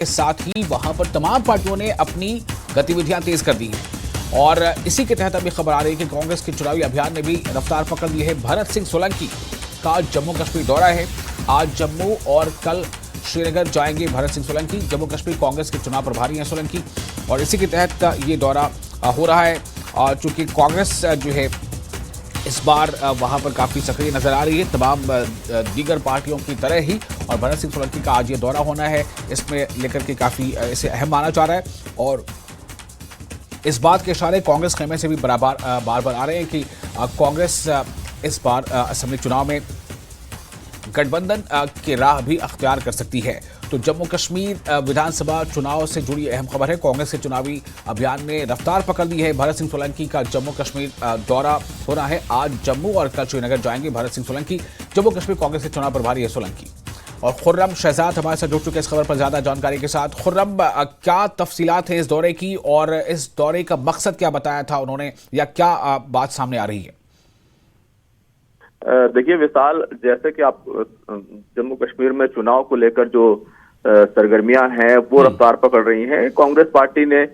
के साथ ही वहां पर तमाम पार्टियों ने अपनी गतिविधियां तेज कर दी हैं और इसी के तहत अभी खबर आ रही है कि कांग्रेस के चुनावी अभियान ने भी रफ्तार पकड़ ली है। भरत सिंह सोलंकी का जम्मू कश्मीर दौरा है। आज जम्मू और कल श्रीनगर जाएंगे भरत सिंह सोलंकी। जम्मू कश्मीर कांग्रेस के चुनाव प्रभारी हैं सोलंकी और इसी के तहत ये दौरा हो रहा है। चूंकि कांग्रेस जो है इस बार वहां पर काफी सक्रिय नजर आ रही है तमाम दीगर पार्टियों की तरह ही, और भरत सिंह सोलंकी का आज ये दौरा होना है, इसमें लेकर के काफी इसे अहम माना जा रहा है। और इस बात के इशारे कांग्रेस खेमे से भी बार बार आ रहे हैं कि कांग्रेस इस बार असेंबली चुनाव में गठबंधन की राह भी अख्तियार कर सकती है। तो जम्मू कश्मीर विधानसभा चुनाव से जुड़ी अहम खबर है। कांग्रेस के चुनावी अभियान ने रफ्तार पकड़ ली है। भरत सिंह सोलंकी का जम्मू कश्मीर दौरा हो रहा है। आज जम्मू और कल श्रीनगर जाएंगे भरत सिंह सोलंकी। जम्मू कश्मीर कांग्रेस के चुनाव प्रभारी है सोलंकी। और खुर्रम शहजाद हमारे साथ जुड़ चुके हैं इस खबर पर ज्यादा जानकारी के साथ। खुर्रम, क्या तफसीलात है इस दौरे की और इस दौरे का मकसद क्या बताया था उन्होंने, या क्या बात सामने आ रही है? देखिए विशाल, जैसे कि आप जम्मू कश्मीर में चुनाव को लेकर जो सरगर्मियां हैं वो रफ्तार पकड़ रही हैं। कांग्रेस पार्टी ने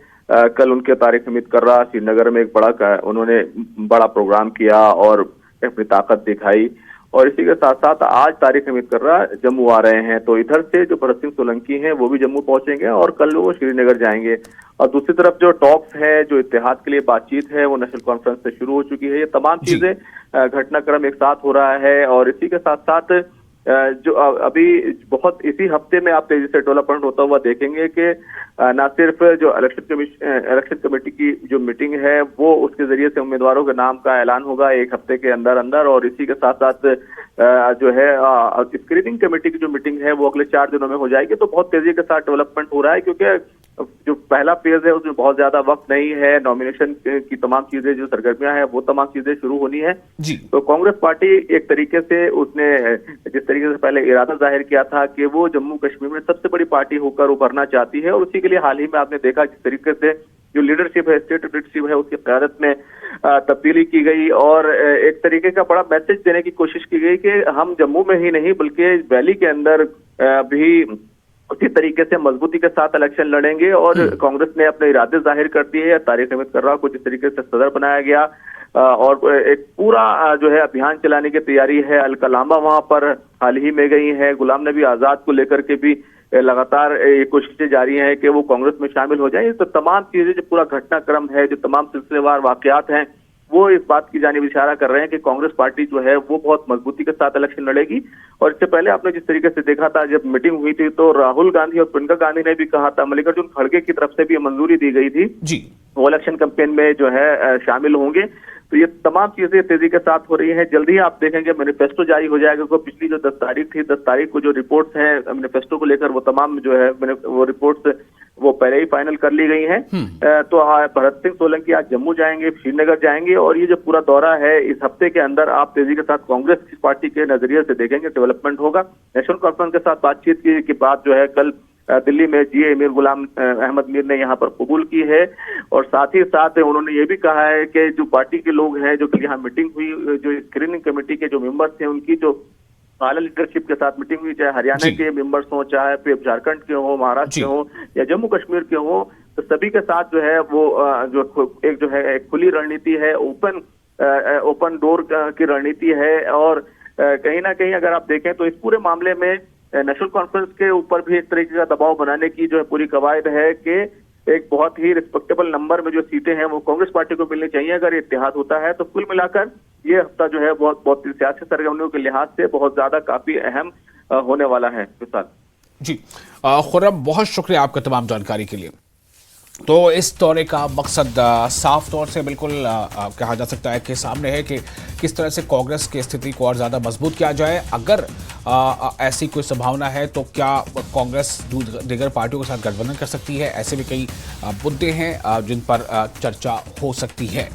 कल उनके तारीख हमीद कर रहा श्रीनगर में एक उन्होंने बड़ा प्रोग्राम किया और अपनी ताकत दिखाई, और इसी के साथ साथ आज तारीख हमीद कर रहा जम्मू आ रहे हैं। तो इधर से जो भरत सिंह सोलंकी हैं वो भी जम्मू पहुंचेंगे और कल वो श्रीनगर जाएंगे। और दूसरी तरफ जो टॉक्स है, जो इत्तेहाद के लिए बातचीत है, वो नेशनल कॉन्फ्रेंस से शुरू हो चुकी है। ये तमाम चीजें घटनाक्रम एक साथ हो रहा है। और इसी के साथ साथ जो अभी बहुत इसी हफ्ते में आप तेजी से डेवलपमेंट होता हुआ देखेंगे कि न सिर्फ जो इलेक्शन कमेटी की जो मीटिंग है वो उसके जरिए से उम्मीदवारों के नाम का ऐलान होगा एक हफ्ते के अंदर अंदर, और इसी के साथ साथ जो है स्क्रीनिंग कमेटी की जो मीटिंग है वो अगले 4 दिनों में हो जाएगी। तो बहुत तेजी के साथ डेवलपमेंट हो रहा है, क्योंकि जो पहला फेज है उसमें बहुत ज्यादा वक्त नहीं है। नॉमिनेशन की तमाम चीजें, जो सरगर्मियां हैं वो तमाम चीजें शुरू होनी है जी। तो कांग्रेस पार्टी एक तरीके से उसने जिस तरीके से पहले इरादा जाहिर किया था कि वो जम्मू कश्मीर में सबसे बड़ी पार्टी होकर उभरना चाहती है, और उसी के लिए हाल ही में आपने देखा जिस तरीके से जो लीडरशिप है, स्टेट लीडरशिप है, उसकी क़यादत में तब्दीली की गई और एक तरीके का बड़ा मैसेज देने की कोशिश की गई कि हम जम्मू में ही नहीं बल्कि वैली के अंदर भी उसी तरीके से मजबूती के साथ इलेक्शन लड़ेंगे। और कांग्रेस ने अपने इरादे जाहिर कर दिए हैं। तारिक अहमद कर्रा को जिस तरीके से सदर बनाया गया और एक पूरा जो है अभियान चलाने की तैयारी है। अलकलामा वहां पर हाल ही में गई है। गुलाम नबी आजाद को लेकर के भी लगातार कोशिशें जारी हैं कि वो कांग्रेस में शामिल हो जाए। तो तमाम चीजें, जो पूरा घटनाक्रम है, जो तमाम सिलसिलेवार वाकयात हैं, वो इस बात की जानिब इशारा कर रहे हैं कि कांग्रेस पार्टी जो है वो बहुत मजबूती के साथ इलेक्शन लड़ेगी। और इससे पहले आपने जिस तरीके से देखा था, जब मीटिंग हुई थी तो राहुल गांधी और प्रियंका गांधी ने भी कहा था, मल्लिकार्जुन खड़गे की तरफ से भी मंजूरी दी गई थी जी, वो इलेक्शन कैंपेन में जो है शामिल होंगे। तो ये तमाम चीजें तेजी के साथ हो रही हैं। जल्दी ही आप देखेंगे मैनिफेस्टो जारी हो जाएगा। तो पिछली जो 10 तारीख थी, 10 तारीख को जो रिपोर्ट्स हैं मैनिफेस्टो को लेकर, वो तमाम जो है वो रिपोर्ट्स वो पहले ही फाइनल कर ली गई हैं। तो भरत सिंह सोलंकी आज जम्मू जाएंगे, श्रीनगर जाएंगे, और ये जो पूरा दौरा है इस हफ्ते के अंदर आप तेजी के साथ कांग्रेस की पार्टी के नजरिए से देखेंगे डेवलपमेंट होगा। नेशनल कॉन्फ्रेंस के साथ बातचीत की बात जो है कल दिल्ली में जीए मीर गुलाम अहमद मीर ने यहाँ पर कबूल की है। और साथ ही साथ उन्होंने ये भी कहा है कि जो पार्टी के लोग हैं, जो कल यहाँ मीटिंग हुई, जो स्क्रीनिंग कमेटी के जो मेंबर्स थे, उनकी जो आला लीडरशिप के साथ मीटिंग हुई, चाहे हरियाणा के मेंबर्स हों, चाहे फिर झारखंड के हों, महाराष्ट्र के हों या जम्मू कश्मीर के हों, तो सभी के साथ जो है वो जो है एक खुली रणनीति है, ओपन डोर की रणनीति है। और कहीं ना कहीं अगर आप देखें तो इस पूरे मामले में नेशनल कॉन्फ्रेंस के ऊपर भी एक तरीके का दबाव बनाने की जो है पूरी कवायद है कि एक बहुत ही रिस्पेक्टेबल नंबर में जो सीटें हैं वो कांग्रेस पार्टी को मिलनी चाहिए अगर ये इत्तेहाद होता है। तो कुल मिलाकर ये हफ्ता जो है बहुत सियासी सरगर्मियों के लिहाज से बहुत ज्यादा काफी अहम होने वाला है विशाल जी। खुर्रम, बहुत शुक्रिया आपका तमाम जानकारी के लिए। तो इस दौरे का मकसद साफ तौर से बिल्कुल कहा जा सकता है कि सामने है कि किस तरह से कांग्रेस की स्थिति को और ज़्यादा मजबूत किया जाए। अगर ऐसी कोई संभावना है तो क्या कांग्रेस दीगर पार्टियों के साथ गठबंधन कर सकती है, ऐसे भी कई मुद्दे हैं जिन पर चर्चा हो सकती है।